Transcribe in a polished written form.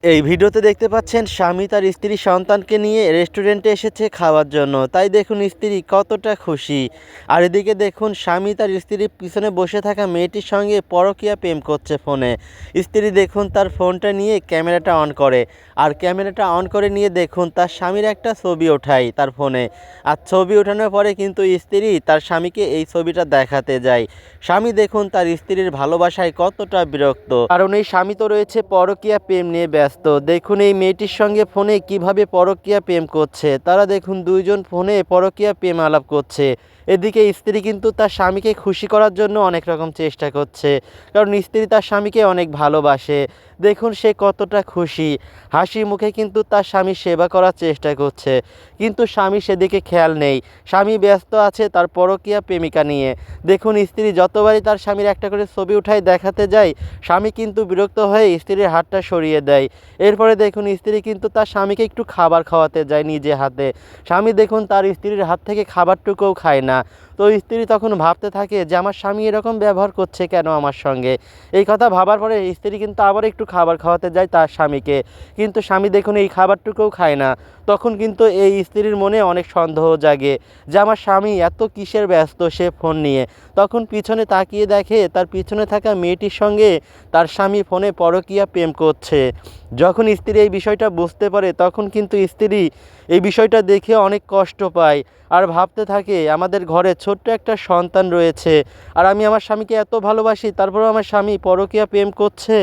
এই ভিডিওতে দেখতে পাচ্ছেন স্বামী তার স্ত্রী সন্তানকে নিয়ে রেস্টুরেন্টে এসেছে খাওয়ার জন্য। তাই দেখুন স্ত্রী কতটা খুশি। আর এদিকে দেখুন স্বামী তার স্ত্রীর পিছনে বসে থাকা মেয়েটির সঙ্গে পরকীয়া প্রেম করছে ফোনে। স্ত্রী দেখুন তার ফোনটা নিয়ে ক্যামেরাটা অন করে। আর ক্যামেরাটা অন করে নিয়ে দেখুন তার স্বামীর একটা ছবি ওঠায় তার ফোনে। আর ছবি ওঠানোর পরে কিন্তু স্ত্রী তার স্বামীকে এই ছবিটা দেখাতে যায়। স্বামী দেখুন তার স্ত্রীর ভালোবাসায় কতটা বিরক্ত, কারণ এই স্বামী তো রয়েছে পরকীয়া প্রেম নিয়ে ব্যস্ত। দেখুন এই মেয়েটির সঙ্গে ফোনে কিভাবে পরকীয়া প্রেম করছে। তারা দেখুন দুইজন ফোনে পরকীয়া প্রেম আলাপ করছে। এদিকে স্ত্রী কিন্তু তার স্বামীকে খুশি করার জন্য অনেক রকম চেষ্টা করছে, কারণ স্ত্রী তার স্বামীকে অনেক ভালোবাসে। দেখুন সে কতটা খুশি, হাসি মুখে কিন্তু তার স্বামীর সেবা করার চেষ্টা করছে। কিন্তু স্বামী সেদিকে খেয়াল নেই, স্বামী ব্যস্ত আছে তার পরকীয়া প্রেমিকা নিয়ে। দেখুন স্ত্রী যতবারই তার স্বামীর একটা করে ছবি উঠায় দেখাতে যায়, স্বামী কিন্তু বিরক্ত হয়ে স্ত্রীর হাতটা সরিয়ে দেয়। এরপরে দেখুন স্ত্রী কিন্তু তার স্বামীকে একটু খাবার খাওয়াতে যায় নিজে হাতে। স্বামী দেখুন তার স্ত্রীর হাত থেকে খাবারটুকুও খায় না। তো স্ত্রী তখন ভাবতে থাকে যে আমার স্বামী এরকম ব্যবহার করছে কেন আমার সঙ্গে। এই কথা ভাবার পরে স্ত্রী কিন্তু আবার একটু খাবার খাওয়াতে যায় তার স্বামীকে। কিন্তু স্বামী দেখুন এই খাবারটুকুও খায় না। তখন কিন্তু এই স্ত্রীর মনে অনেক সন্দেহ জাগে যে আমার স্বামী এত কিসের ব্যস্ত সে ফোন নিয়ে। তখন পিছনে তাকিয়ে দেখে তার পিছনে থাকা মেয়েটির সঙ্গে তার স্বামী ফোনে পরকীয়া প্রেম করছে। যখন স্ত্রী এই বিষয়টা বুঝতে পারে তখন কিন্তু স্ত্রী এই বিষয়টা দেখে অনেক কষ্ট পায়। আর ভাবতে থাকে আমাদের ঘরে ছোট্ট একটা সন্তান রয়েছে, আর আমি আমার স্বামীকে এত ভালোবাসি, তারপরেও আমার স্বামী পরকীয়া প্রেম করছে।